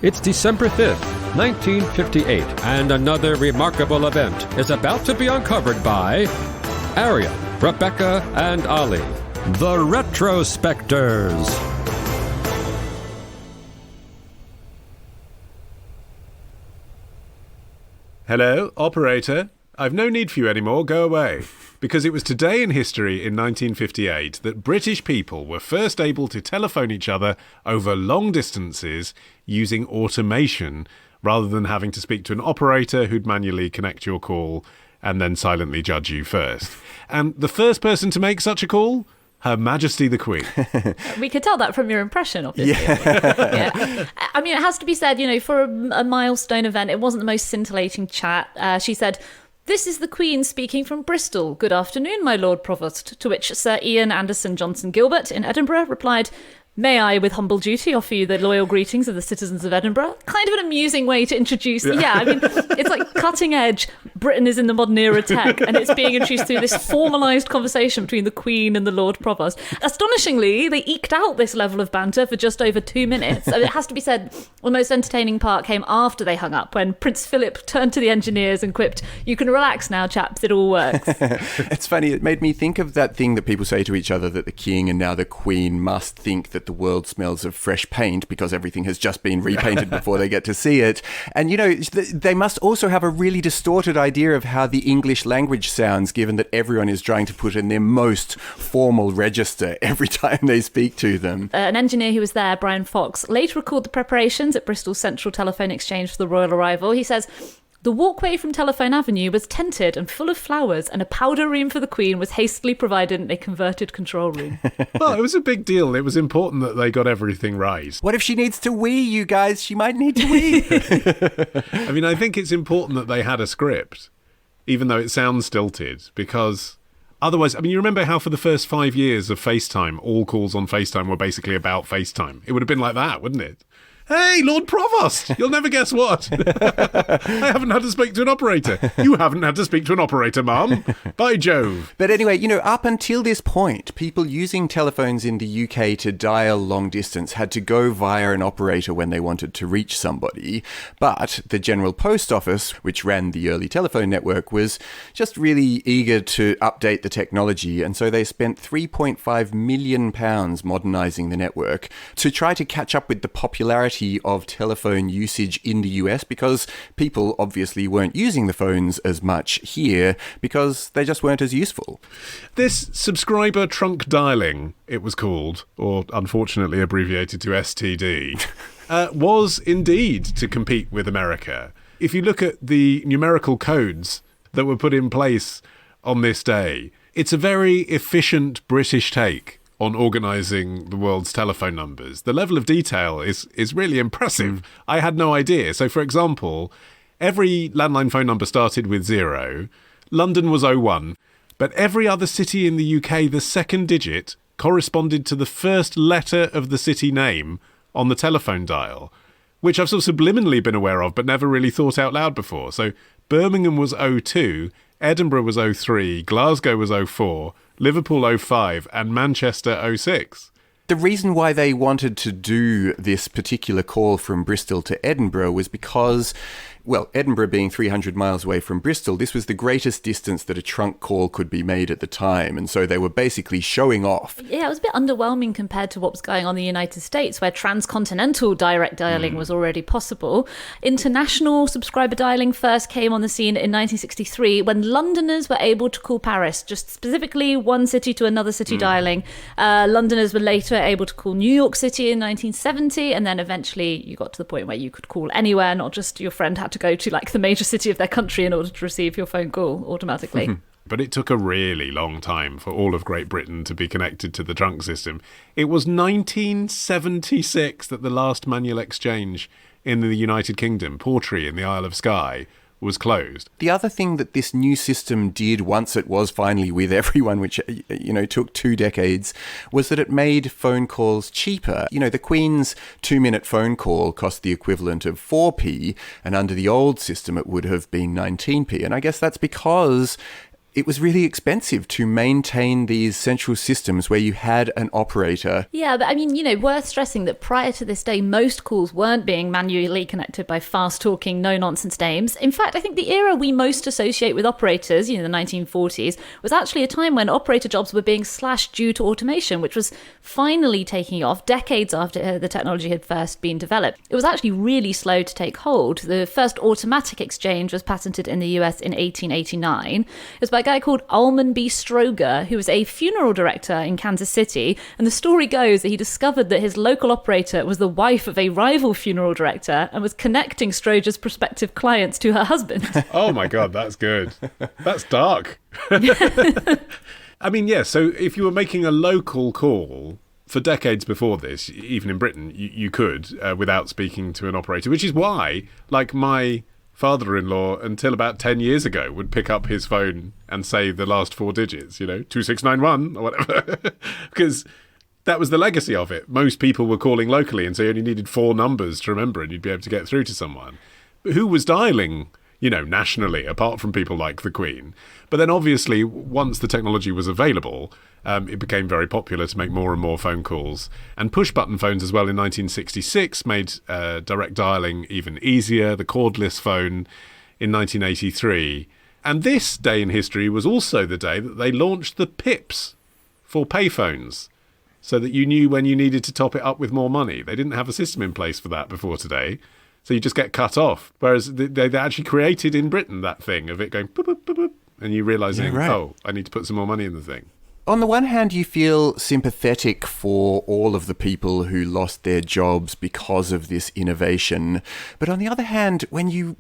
It's December 5th, 1958, and another remarkable event is about to be uncovered by Ariel, Rebecca, and Ali, the Retrospectors. Hello, operator. I've no need for you anymore. Go away. Because it was today in history in 1958 that British people were first able to telephone each other over long distances using automation rather than having to speak to an operator who'd manually connect your call and then silently judge you first. And the first person to make such a call? Her Majesty the Queen. We could tell that from your impression, obviously. Yeah. I mean, it has to be said, for a milestone event, it wasn't the most scintillating chat. She said, "This is the Queen speaking from Bristol. Good afternoon, my Lord Provost." To which Sir Ian Anderson Johnson Gilbert in Edinburgh replied, "May I, with humble duty, offer you the loyal greetings of the citizens of Edinburgh?" Kind of an amusing way to introduce... I mean, it's like cutting edge. Britain is in the modern era tech, and it's being introduced through this formalised conversation between the Queen and the Lord Provost. Astonishingly, they eked out this level of banter for just over 2 minutes. So it has to be said, the most entertaining part came after they hung up, when Prince Philip turned to the engineers and quipped, "You can relax now, chaps, it all works." It's funny, it made me think of that thing that people say to each other, that the King and now the Queen must think that the world smells of fresh paint because everything has just been repainted before they get to see it. And, they must also have a really distorted idea of how the English language sounds, given that everyone is trying to put in their most formal register every time they speak to them. An engineer who was there, Brian Fox, later recalled the preparations at Bristol's Central Telephone Exchange for the royal arrival. He says, "The walkway from Telephone Avenue was tented and full of flowers, and a powder room for the Queen was hastily provided in a converted control room." Well, it was a big deal. It was important that they got everything right. What if she needs to wee, you guys? She might need to wee. I mean, I think it's important that they had a script, even though it sounds stilted, because otherwise, I mean, you remember how for the first 5 years of FaceTime, all calls on FaceTime were basically about FaceTime. It would have been like that, wouldn't it? "Hey, Lord Provost, you'll never guess what. I haven't had to speak to an operator." "You haven't had to speak to an operator, Mum. By Jove." But anyway, up until this point, people using telephones in the UK to dial long distance had to go via an operator when they wanted to reach somebody. But the General Post Office, which ran the early telephone network, was just really eager to update the technology. And so they spent £3.5 million modernising the network to try to catch up with the popularity of telephone usage in the US, because people obviously weren't using the phones as much here because they just weren't as useful. This subscriber trunk dialing, it was called, or unfortunately abbreviated to STD, was indeed to compete with America. If you look at the numerical codes that were put in place on this day, it's a very efficient British take on organising the world's telephone numbers. The level of detail is really impressive. I had no idea. So, for example, every landline phone number started with 0. London was 01. But every other city in the UK, the second digit corresponded to the first letter of the city name on the telephone dial, which I've sort of subliminally been aware of but never really thought out loud before. So Birmingham was 02, Edinburgh was 03, Glasgow was 04, Liverpool 05, and Manchester 06. The reason why they wanted to do this particular call from Bristol to Edinburgh was because, well, Edinburgh being 300 miles away from Bristol, this was the greatest distance that a trunk call could be made at the time. And so they were basically showing off. Yeah, it was a bit underwhelming compared to what was going on in the United States, where transcontinental direct dialing was already possible. International subscriber dialing first came on the scene in 1963, when Londoners were able to call Paris, just specifically one city to another city dialing. Londoners were later able to call New York City in 1970, and then eventually you got to the point where you could call anywhere, not just your friend had to go to like the major city of their country in order to receive your phone call automatically. But it took a really long time for all of Great Britain to be connected to the trunk system. It was 1976 that the last manual exchange in the United Kingdom, Portree in the Isle of Skye, was closed. The other thing that this new system did once it was finally with everyone, which, took 2 decades, was that it made phone calls cheaper. The Queen's 2-minute phone call cost the equivalent of 4p, and under the old system it would have been 19p. And I guess that's because it was really expensive to maintain these central systems where you had an operator. Yeah, but I mean, worth stressing that prior to this day, most calls weren't being manually connected by fast-talking, no-nonsense dames. In fact, I think the era we most associate with operators, the 1940s, was actually a time when operator jobs were being slashed due to automation, which was finally taking off decades after the technology had first been developed. It was actually really slow to take hold. The first automatic exchange was patented in the US in 1889. It was by a guy called Alman B. Stroger, who was a funeral director in Kansas City. And the story goes that he discovered that his local operator was the wife of a rival funeral director and was connecting Stroger's prospective clients to her husband. Oh my God, that's good. That's dark. I mean, yeah, so if you were making a local call for decades before this, even in Britain, you could, without speaking to an operator, which is why, like my father-in-law, until about 10 years ago, would pick up his phone and say the last four digits, 2691 or whatever, because that was the legacy of it. Most people were calling locally, and so you only needed four numbers to remember, and you'd be able to get through to someone. But who was dialing, nationally, apart from people like the Queen? But then obviously, once the technology was available, it became very popular to make more and more phone calls. And push-button phones as well in 1966 made direct dialing even easier, the cordless phone in 1983. And this day in history was also the day that they launched the pips for payphones, so that you knew when you needed to top it up with more money. They didn't have a system in place for that before today. So you just get cut off. Whereas they actually created in Britain that thing of it going boop, boop, boop, boop, and you realising, oh, I need to put some more money in the thing. On the one hand, you feel sympathetic for all of the people who lost their jobs because of this innovation. But on the other hand, when you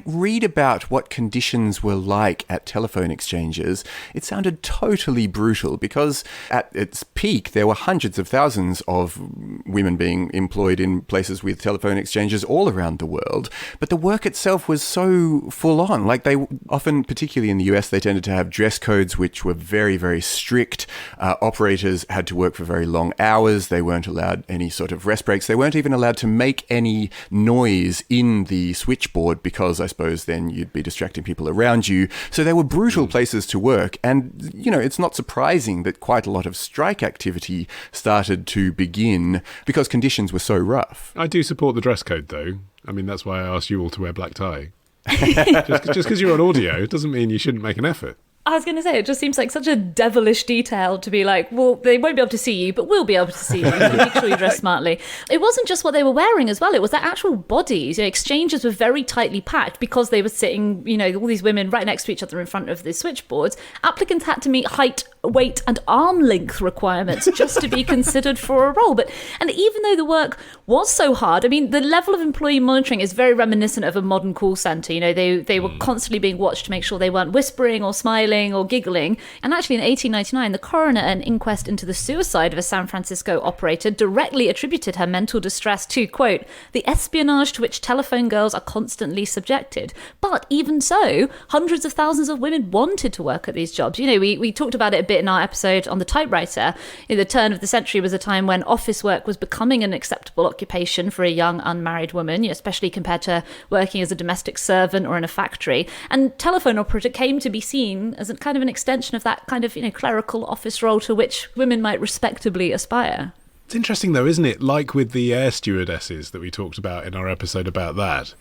read about what conditions were like at telephone exchanges, it sounded totally brutal because at its peak, there were hundreds of thousands of women being employed in places with telephone exchanges all around the world. But the work itself was so full on. They often, particularly in the US, they tended to have dress codes which were very, very strict. Operators had to work for very long hours. They weren't allowed any sort of rest breaks. They weren't even allowed to make any noise in the switchboard because I suppose then you'd be distracting people around you. So they were brutal places to work. And, it's not surprising that quite a lot of strike activity started to begin because conditions were so rough. I do support the dress code, though. I mean, that's why I asked you all to wear black tie. Just because you're on audio doesn't mean you shouldn't make an effort. I was going to say, it just seems like such a devilish detail to be like, well, they won't be able to see you, but we'll be able to see you. So make sure you dress smartly. It wasn't just what they were wearing as well. It was their actual bodies. Exchanges were very tightly packed because they were sitting, all these women right next to each other in front of the switchboards. Applicants had to meet height, weight and arm length requirements just to be considered for a role. And even though the work was so hard, I mean, the level of employee monitoring is very reminiscent of a modern call centre. They were constantly being watched to make sure they weren't whispering or smiling or giggling. And actually in 1899, the coroner at an inquest into the suicide of a San Francisco operator directly attributed her mental distress to, quote, the espionage to which telephone girls are constantly subjected. But even so, hundreds of thousands of women wanted to work at these jobs. We talked about it a bit in our episode on the typewriter. The turn of the century was a time when office work was becoming an acceptable occupation for a young unmarried woman, especially compared to working as a domestic servant or in a factory. And telephone operator came to be seen as a kind of an extension of that kind of, clerical office role to which women might respectably aspire. It's interesting though, isn't it? Like with the air stewardesses that we talked about in our episode about that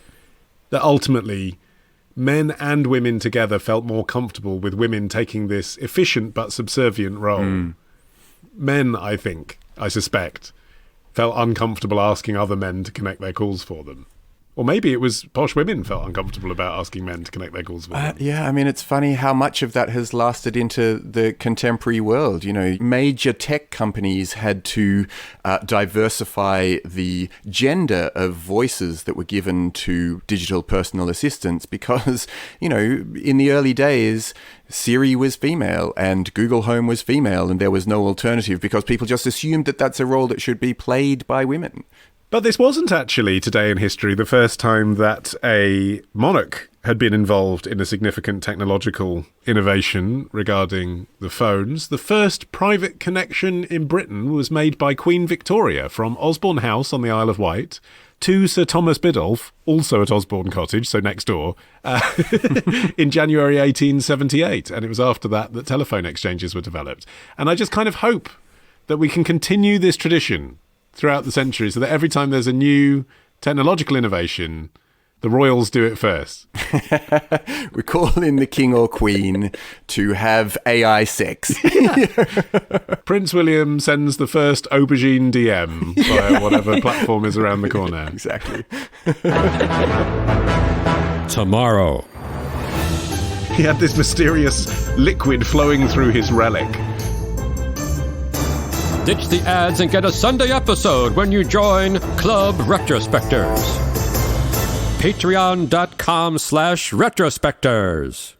ultimately men and women together felt more comfortable with women taking this efficient but subservient role. Men, I suspect, felt uncomfortable asking other men to connect their calls for them. Or maybe it was posh women felt uncomfortable about asking men to connect their calls for them. Yeah, I mean, it's funny how much of that has lasted into the contemporary world. Major tech companies had to diversify the gender of voices that were given to digital personal assistants because, in the early days, Siri was female and Google Home was female and there was no alternative because people just assumed that that's a role that should be played by women. But this wasn't actually, today in history, the first time that a monarch had been involved in a significant technological innovation regarding the phones. The first private connection in Britain was made by Queen Victoria from Osborne House on the Isle of Wight to Sir Thomas Biddulph, also at Osborne Cottage, so next door, in January 1878. And it was after that telephone exchanges were developed. And I just kind of hope that we can continue this tradition throughout the centuries, so that every time there's a new technological innovation, the royals do it first. We call in the king or queen to have AI sex. Prince William sends the first aubergine DM via whatever platform is around the corner. Exactly. Tomorrow. He had this mysterious liquid flowing through his relic. Ditch the ads and get a Sunday episode when you join Club Retrospectors. Patreon.com/Retrospectors.